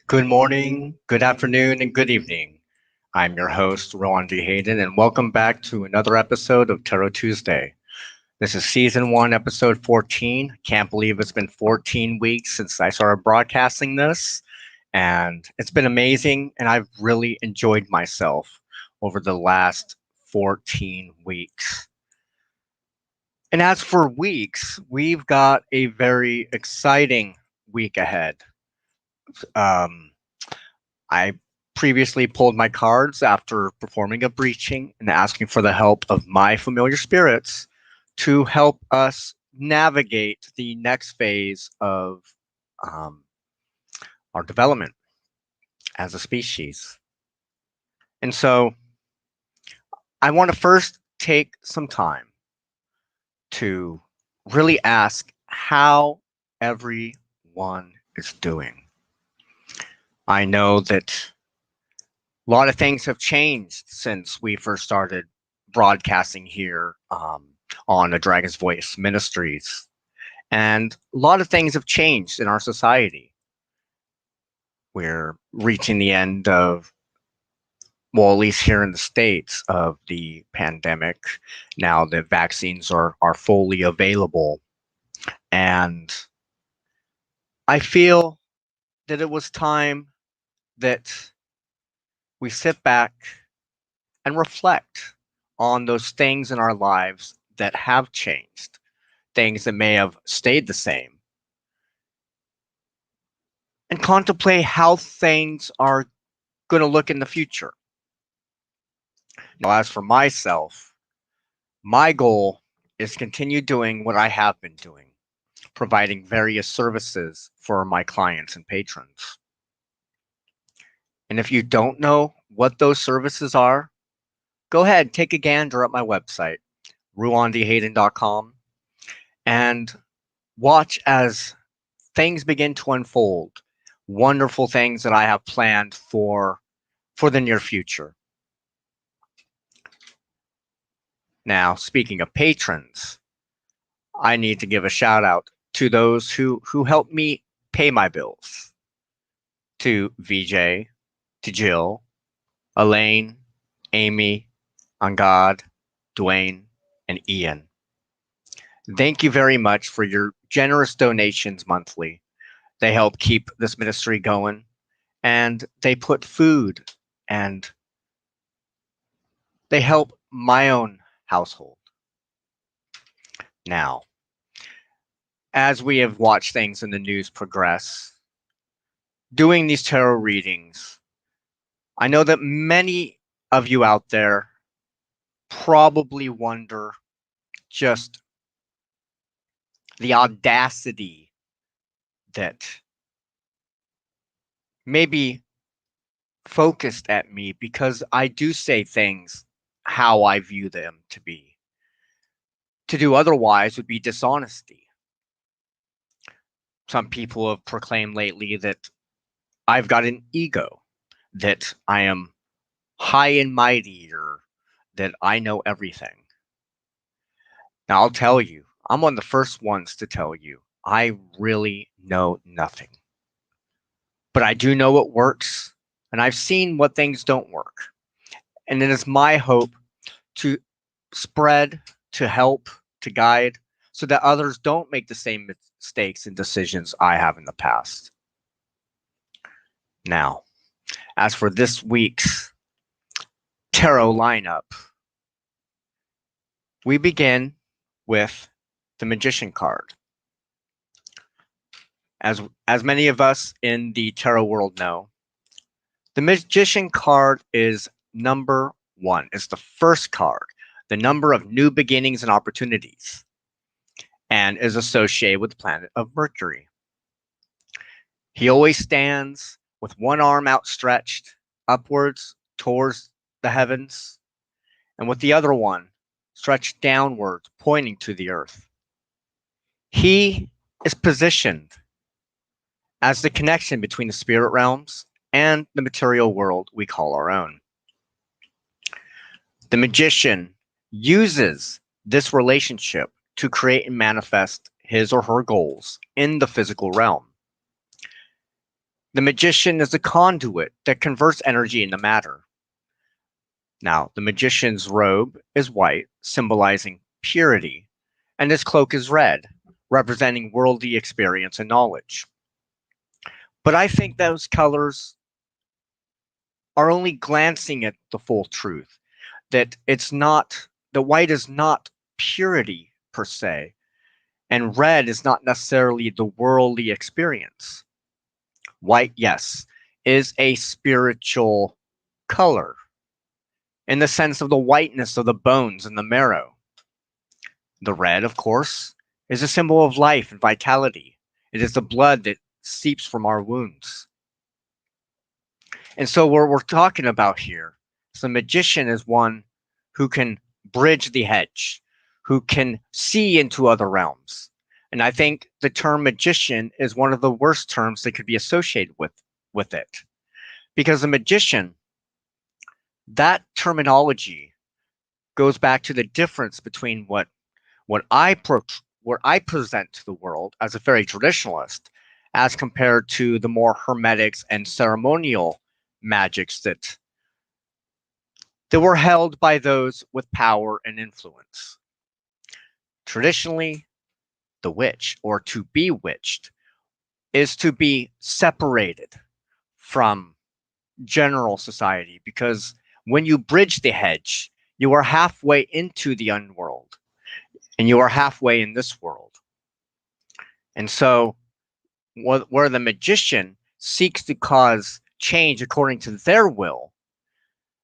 Good morning, good afternoon, and good evening. I'm your host, Ruan and welcome back to another episode of Tarot Tuesday. This is season 1, episode 14. Can't believe it's been 14 weeks since I started broadcasting this, and it's been amazing, and I've really enjoyed myself over the last 14 weeks. And as for weeks, we've got a very exciting week ahead. Um, I previously pulled my cards after performing a breaching and asking for the help of my familiar spirits to help us navigate the next phase of um, our development as a species. And so I want to first take some time to really ask how everyone is doing. I know that a lot of things have changed since we first started broadcasting here on the Dragon's Voice Ministries. And a lot of things have changed in our society. We're reaching the end of, well, at least here in the States, of the pandemic. Now the vaccines are fully available. And I feel that it was time that we sit back and reflect on those things in our lives that have changed, things that may have stayed the same, and contemplate how things are going to look in the future. Now, as for myself, my goal is to continue doing what I have been doing, providing various services for my clients and patrons. And if you don't know what those services are, go ahead, take a gander at my website, ruandhayden.com, and watch as things begin to unfold, wonderful things that I have planned for the near future. Now, speaking of patrons, I need to give a shout out to those who help me pay my bills. To VJ, to Jill, Elaine, Amy, Angad, Dwayne, and Ian. Thank you very much for your generous donations monthly. They help keep this ministry going, and they put food and they help my own household. Now, as we have watched things in the news progress, doing these tarot readings, I know that many of you out there probably wonder just the audacity that may be focused at me because I do say things how I view them to be. To do otherwise would be dishonesty. Some people have proclaimed lately that I've got an ego, that I am high and mighty, or that I know everything. Now, I'll tell you, I'm one of the first ones to tell you, I really know nothing. But I do know what works, and I've seen what things don't work. And it is my hope to spread, to help, to guide, so that others don't make the same mistakes and decisions I have in the past. Now, as for this week's tarot lineup, we begin with the Magician card. As many of us in the tarot world know, the Magician card is number 1. It's the first card, the number of new beginnings and opportunities, and is associated with the planet of Mercury. He always stands with one arm outstretched upwards towards the heavens, and with the other one stretched downwards, pointing to the earth. He is positioned as the connection between the spirit realms and the material world we call our own. The magician uses this relationship to create and manifest his or her goals in the physical realm. The magician is a conduit that converts energy into matter. Now, the magician's robe is white, symbolizing purity, and his cloak is red, representing worldly experience and knowledge. But I think those colors are only glancing at the full truth, that it's not, the white is not purity per se, and red is not necessarily the worldly experience. White, yes, is a spiritual color in the sense of the whiteness of the bones and the marrow. The red, of course, is a symbol of life and vitality. It is the blood that seeps from our wounds. And so, what we're talking about here is the magician is one who can bridge the hedge, who can see into other realms. And I think the term magician is one of the worst terms that could be associated with it. Because the magician, that terminology goes back to the difference between what what I present to the world as a fairy traditionalist, as compared to the more hermetics and ceremonial magics that were held by those with power and influence. Traditionally, the witch, or to be witched, is to be separated from general society, because when you bridge the hedge, you are halfway into the unworld and you are halfway in this world. And so, where the magician seeks to cause change according to their will,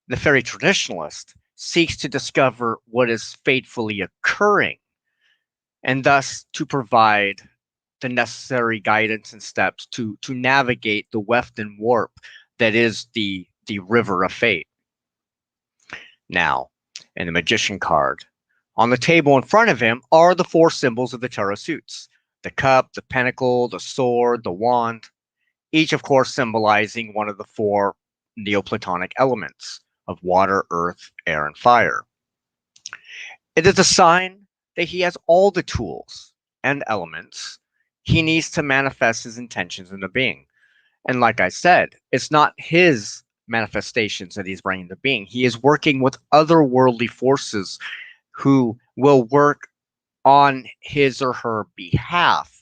the fairy traditionalist seeks to discover what is fatefully occurring and thus to provide the necessary guidance and steps to navigate the weft and warp that is the river of fate. Now, in the magician card, on the table in front of him are the four symbols of the tarot suits: the cup, the pentacle, the sword, the wand, each, of course, symbolizing one of the four Neoplatonic elements of water, earth, air, and fire. It is a sign that he has all the tools and elements he needs to manifest his intentions into being. And like I said, it's not his manifestations that he's bringing to being. He is working with otherworldly forces who will work on his or her behalf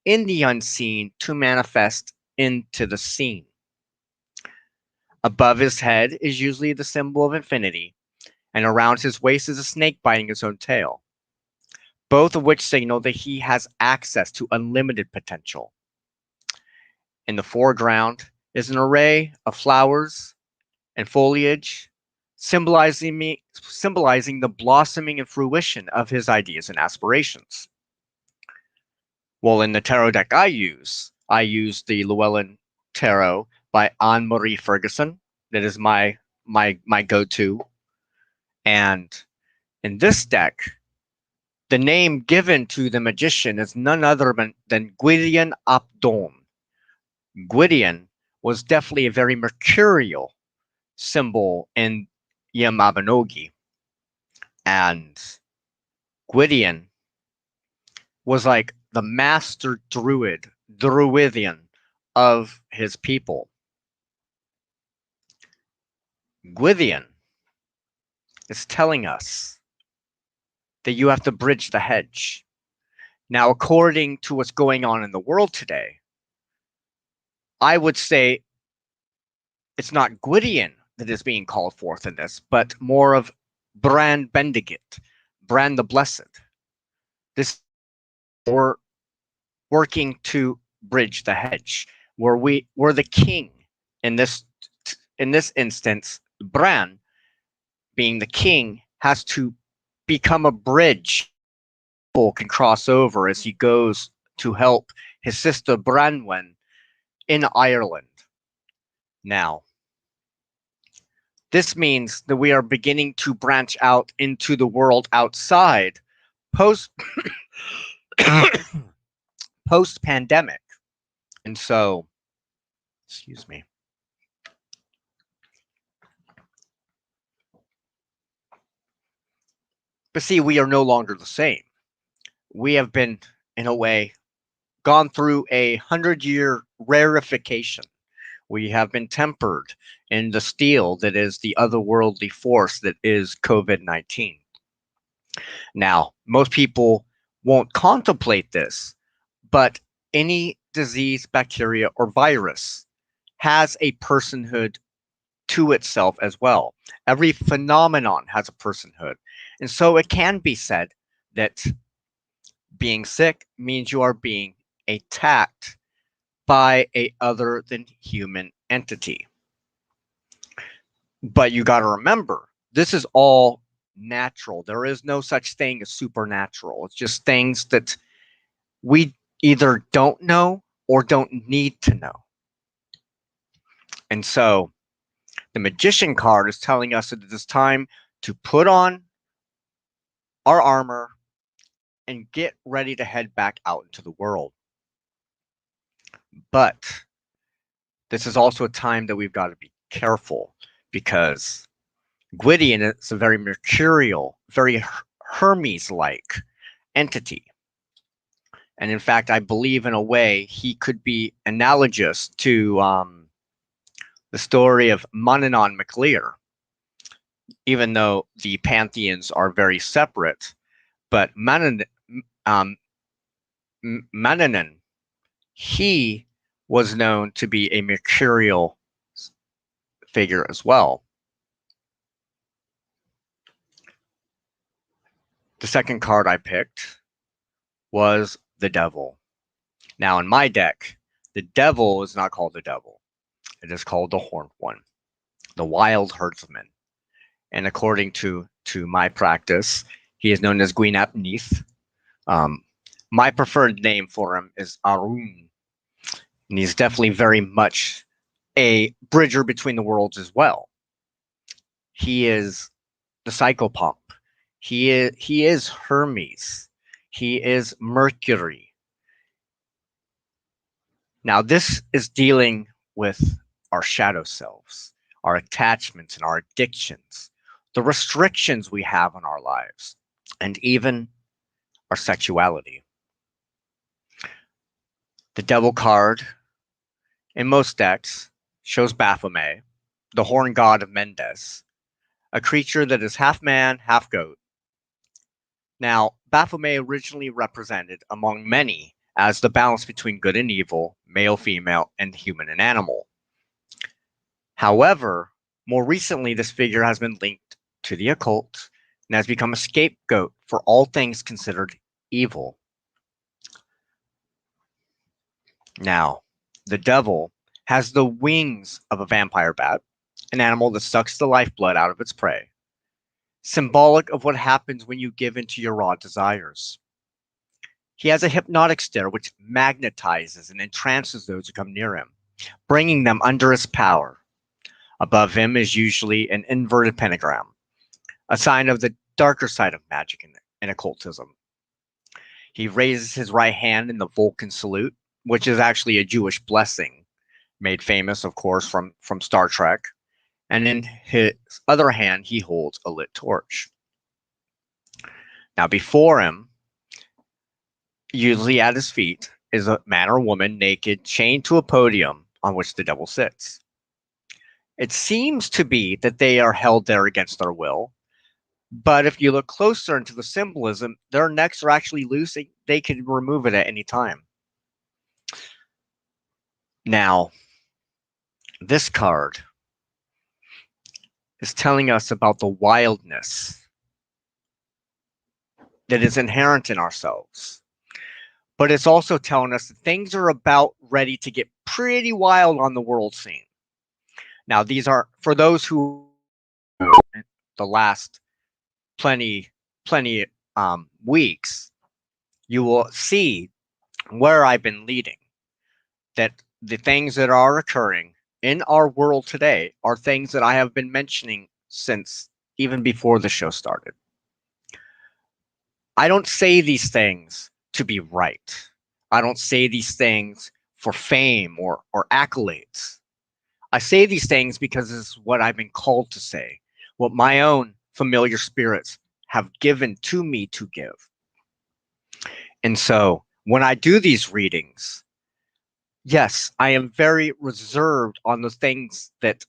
in the unseen to manifest into the seen. Above his head is usually the symbol of infinity, and around his waist is a snake biting its own tail, both of which signal that he has access to unlimited potential. In the foreground is an array of flowers and foliage, symbolizing the blossoming and fruition of his ideas and aspirations. Well, in the tarot deck I use the Llewellyn Tarot by Anne Marie Ferguson. That is my go-to. And in this deck, the name given to the magician is none other than Gwydion ap Dôn. Gwydion was definitely a very mercurial symbol in the Mabinogi. And Gwydion was like the master druidian of his people. Gwydion is telling us that you have to bridge the hedge. Now, according to what's going on in the world today, I would say it's not Gwydion that is being called forth in this, but more of Bran Bendigit, Bran the Blessed. This we're working to bridge the hedge, where we're the king in this instance. Bran, being the king, has to become a bridge people can cross over as he goes to help his sister Branwen in Ireland. Now, this means that we are beginning to branch out into the world outside post post pandemic. And so, excuse me. But see, we are no longer the same. We have been, in a way, gone through a 100-year rarefication. We have been tempered in the steel that is the otherworldly force that is COVID-19. Now, most people won't contemplate this, but any disease, bacteria, or virus has a personhood to itself as well. Every phenomenon has a personhood. And so it can be said that being sick means you are being attacked by a other than human entity. But you got to remember, this is all natural. There is no such thing as supernatural. It's just things that we either don't know or don't need to know. And so the magician card is telling us that it is time to put on our armor and get ready to head back out into the world. But this is also a time that we've got to be careful, because Gwydion is a very mercurial, very Hermes-like entity. And in fact, I believe in a way he could be analogous to the story of Manannán mac Lir, even though the pantheons are very separate. But Manannán, he was known to be a mercurial figure as well. The second card I picked was the Devil. Now, in my deck, the Devil is not called the Devil. It is called the Horned One, the Wild Herdsman. And according to my practice, he is known as Gwynap Neath. My preferred name for him is Arun, and he's definitely very much a bridger between the worlds as well. He is the psychopomp. He is Hermes. He is Mercury. Now, this is dealing with our shadow selves, our attachments and our addictions, the restrictions we have on our lives, and even our sexuality. The Devil card in most decks shows Baphomet, the horn god of Mendes, a creature that is half man, half goat. Now, Baphomet originally represented, among many, as the balance between good and evil, male, female, and human and animal. However, more recently, this figure has been linked to the occult and has become a scapegoat for all things considered evil. Now, the Devil has the wings of a vampire bat, an animal that sucks the lifeblood out of its prey, symbolic of what happens when you give in to your raw desires. He has a hypnotic stare which magnetizes and entrances those who come near him, bringing them under his power. Above him is usually an inverted pentagram, a sign of the darker side of magic and occultism. He raises his right hand in the Vulcan salute, which is actually a Jewish blessing, made famous, of course, from Star Trek. And in his other hand, he holds a lit torch. Now, before him, usually at his feet, is a man or woman naked, chained to a podium on which the Devil sits. It seems to be that they are held there against their will, but if you look closer into the symbolism, their necks are actually loose. They can remove it at any time. Now, this card is telling us about the wildness that is inherent in ourselves. But it's also telling us that things are about ready to get pretty wild on the world scene. Now, these are, for those who the last plenty weeks, you will see where I've been leading, that the things that are occurring in our world today are things that I have been mentioning since even before the show started. I don't say these things to be right. I don't say these things for fame or accolades. I say these things because this is what I've been called to say, what my own familiar spirits have given to me to give. And so when I do these readings, yes, I am very reserved on the things that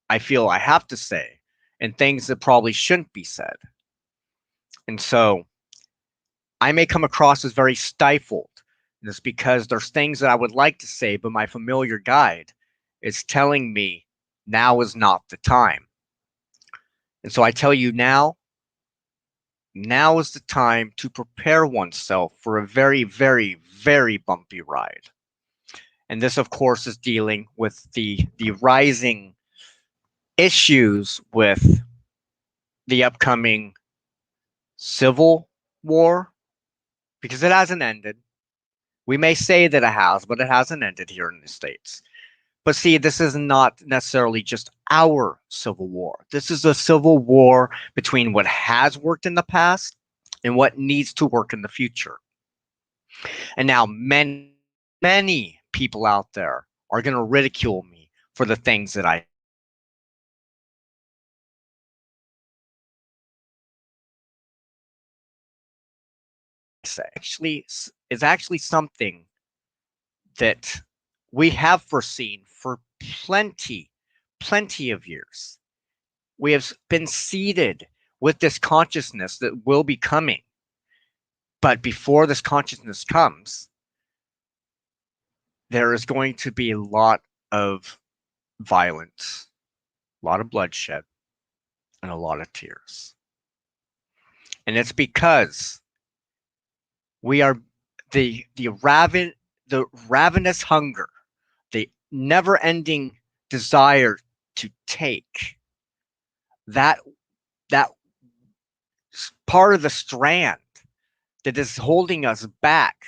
I feel I have to say and things that probably shouldn't be said. And so I may come across as very stifled. And it's because there's things that I would like to say, but my familiar guide is telling me now is not the time. And so I tell you now is the time to prepare oneself for a very, very, very bumpy ride. And this, of course, is dealing with the rising issues with the upcoming civil war, because it hasn't ended. We may say that it has, but it hasn't ended here in the States. But see, this is not necessarily just our civil war. This is a civil war between what has worked in the past and what needs to work in the future. And now many people out there are going to ridicule me for the things that I say. Actually, is actually something that we have foreseen for plenty of years. We have been seeded with this consciousness that will be coming. But before this consciousness comes, there is going to be a lot of violence, a lot of bloodshed, and a lot of tears. And it's because we are the ravenous hunger, the never-ending desire to take that that part of the strand that is holding us back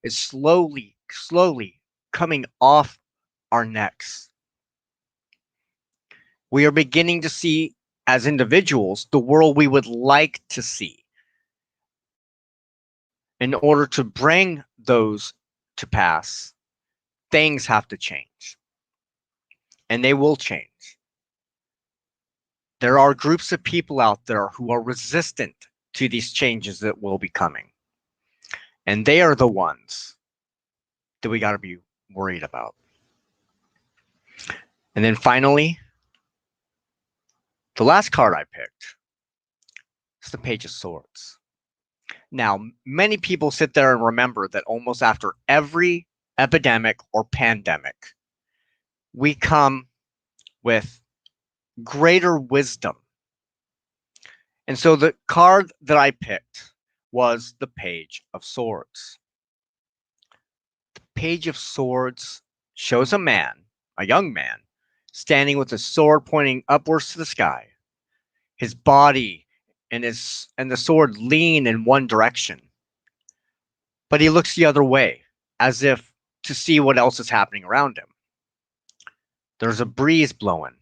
is slowly coming off our necks. We are beginning to see, as individuals, the world we would like to see. In order to bring those to pass, things have to change, and they will change. There are groups of people out there who are resistant to these changes that will be coming, and they are the ones that we got to be worried about. And then finally, the last card I picked is the Page of Swords. Now, many people sit there and remember that almost after every epidemic or pandemic, we come with greater wisdom. And so the card that I picked was the Page of Swords. The Page of Swords shows a young man, standing with a sword pointing upwards to the sky. His body and the sword lean in one direction. But he looks the other way, as if to see what else is happening around him. There's a breeze blowing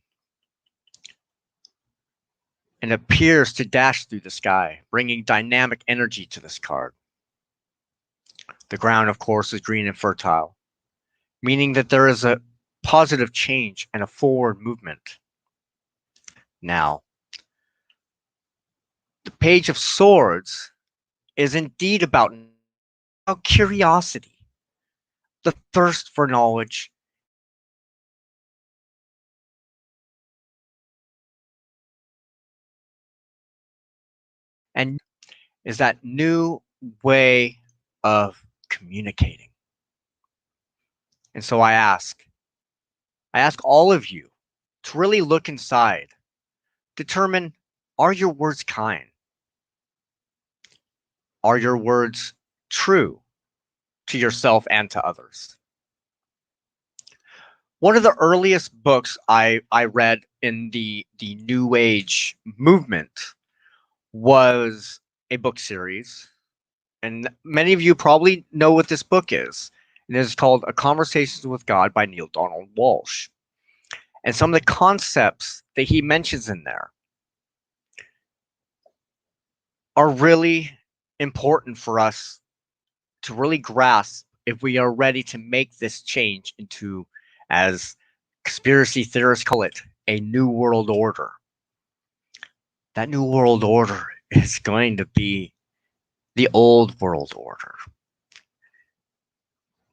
and appears to dash through the sky, bringing dynamic energy to this card. The ground, of course, is green and fertile, meaning that there is a positive change and a forward movement. Now, the Page of Swords is indeed about curiosity, the thirst for knowledge, and is that new way of communicating. And so I ask all of you to really look inside, determine, are your words kind? Are your words true to yourself and to others? One of the earliest books I read in the New Age movement was a book series. And many of you probably know what this book is. And it is called A Conversations with God by Neil Donald Walsh. And some of the concepts that he mentions in there are really important for us to really grasp if we are ready to make this change into, as conspiracy theorists call it, a new world order. That new world order is going to be the old world order.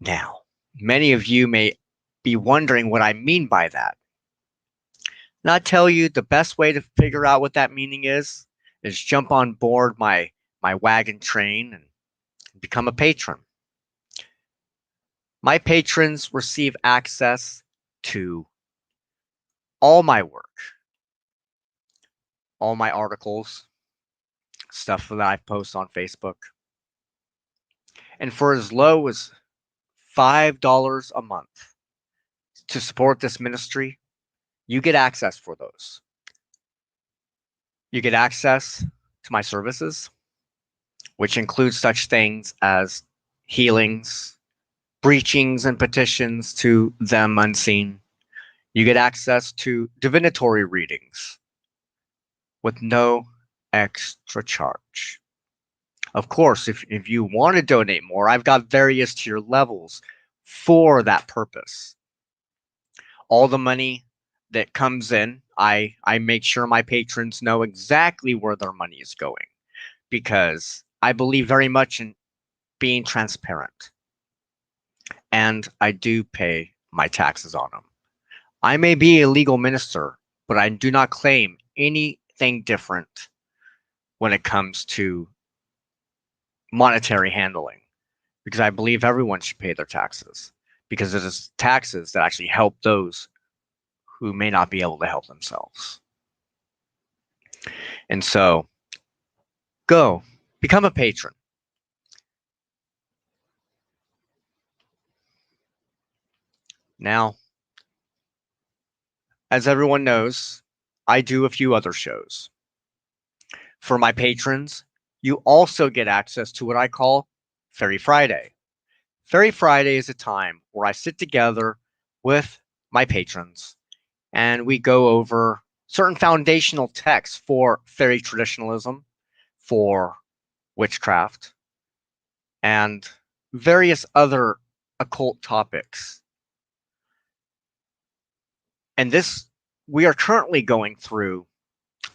Now, Many of you may be wondering what I mean by that. And I'll tell you the best way to figure out what that meaning is jump on board my wagon train and become a patron. My patrons receive access to all my work, all my articles, stuff that I post on Facebook. And for as low as $5 a month to support this ministry, you get access for those. You get access to my services, which includes such things as healings, preachings, and petitions to them unseen. You get access to divinatory readings with no extra charge. Of course, if you want to donate more, I've got various tier levels for that purpose. All the money that comes in, I make sure my patrons know exactly where their money is going because I believe very much in being transparent. And I do pay my taxes on them. I may be a legal minister, but I do not claim anything different when it comes to monetary handling because I believe everyone should pay their taxes because it is taxes that actually help those who may not be able to help themselves. And so go become a patron. Now, as everyone knows, I do a few other shows. For my patrons, you also get access to what I call Fairy Friday. Fairy Friday is a time where I sit together with my patrons and we go over certain foundational texts for fairy traditionalism, for witchcraft, and various other occult topics. And this, we are currently going through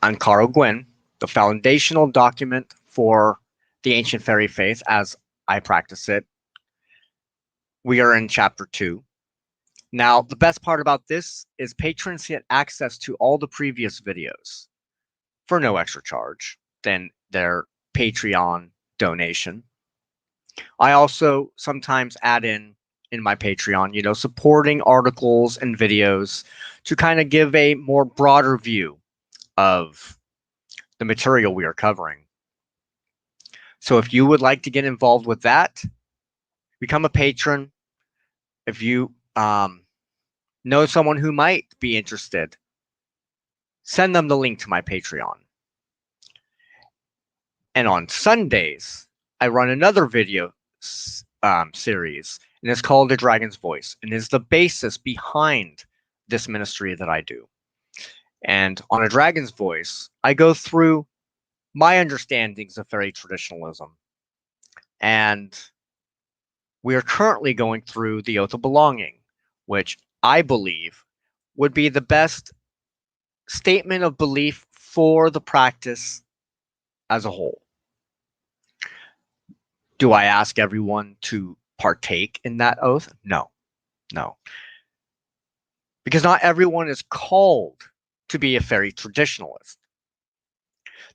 Ankara Gwyn, the foundational document for the ancient fairy faith as I practice it. We are in chapter 2. Now, the best part about this is patrons get access to all the previous videos for no extra charge than their Patreon donation. I also sometimes add in my Patreon, supporting articles and videos to kind of give a more broader view of the material we are covering. So if you would like to get involved with that, become a patron. If you know someone who might be interested, send them the link to my Patreon. And on Sundays, I run another video series, and it's called The Dragon's Voice, and is the basis behind this ministry that I do. And on A Dragon's Voice, I go through my understandings of fairy traditionalism. And we are currently going through the Oath of Belonging, which I believe would be the best statement of belief for the practice as a whole. Do I ask everyone to partake in that oath? No. Because not everyone is called to be a fairy traditionalist.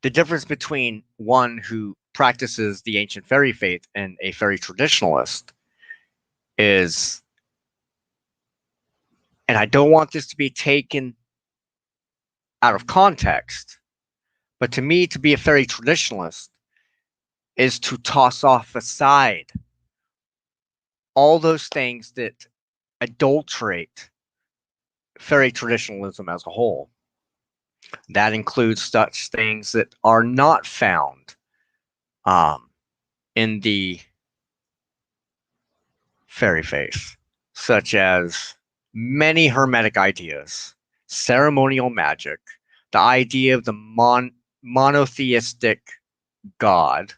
The difference between one who practices the ancient fairy faith and a fairy traditionalist is, and I don't want this to be taken out of context, but to me, to be a fairy traditionalist is to toss off aside all those things that adulterate fairy traditionalism as a whole. That includes such things that are not found in the fairy faith, such as many hermetic ideas, ceremonial magic, the idea of the monotheistic God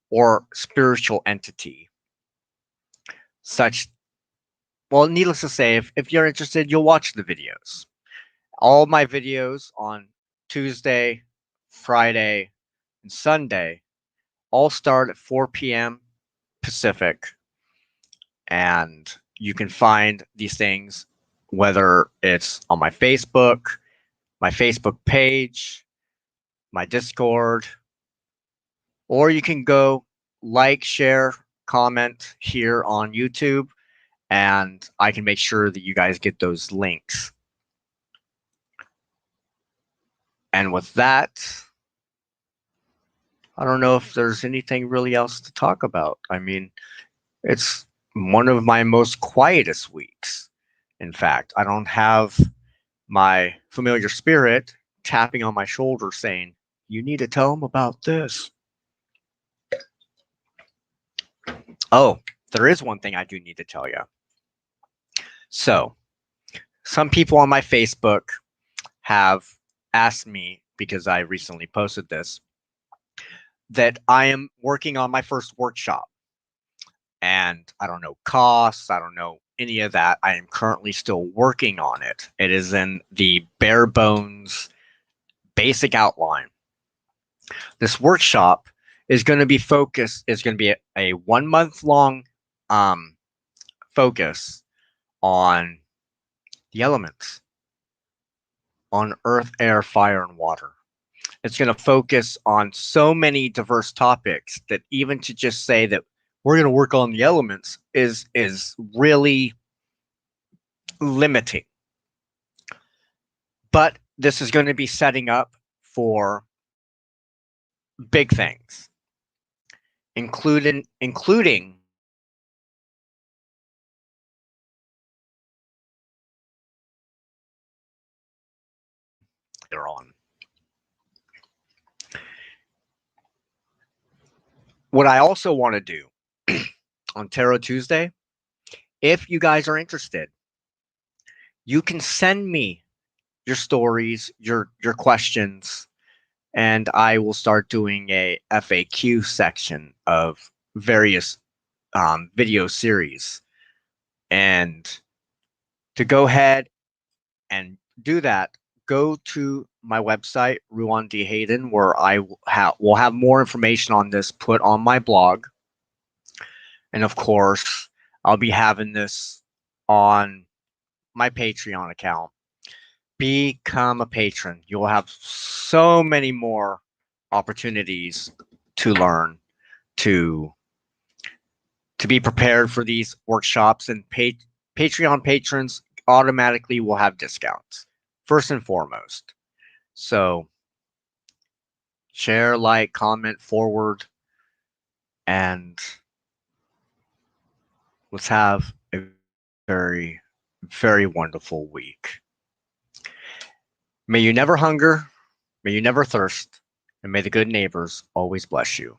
or spiritual entity. Well, needless to say, if you're interested, you'll watch the videos. All my videos on Tuesday, Friday, and Sunday all start at 4 p.m. Pacific. And you can find these things, whether it's on my Facebook page, my Discord, or you can go like, share, comment here on YouTube, and I can make sure that you guys get those links. And with that, I don't know if there's anything really else to talk about. I mean, it's one of my most quietest weeks. In fact, I don't have my familiar spirit tapping on my shoulder saying, "You need to tell them about this." Oh, there is one thing I do need to tell you. So, some people on my Facebook have asked me, because I recently posted this, that I am working on my first workshop. And I don't know costs, I don't know any of that. I am currently still working on it. It is in the bare bones basic outline. This workshop is going to be a 1 month long focus on the elements, on earth, air, fire, and water. It's going to focus on so many diverse topics that even to just say that we're going to work on the elements is really limiting. But this is going to be setting up for big things, including later on. What I also want to do on Tarot Tuesday, if you guys are interested, you can send me your stories, your questions, and I will start doing a FAQ section of various video series. And to go ahead and do that, go to my website, Ruan D. Hayden, where I will have more information on this put on my blog. And of course, I'll be having this on my Patreon account. Become a patron. You'll have so many more opportunities to learn, to be prepared for these workshops, and Patreon patrons automatically will have discounts, first and foremost. So share, like, comment, forward, and let's have a very, very wonderful week. May you never hunger, may you never thirst, and may the good neighbors always bless you.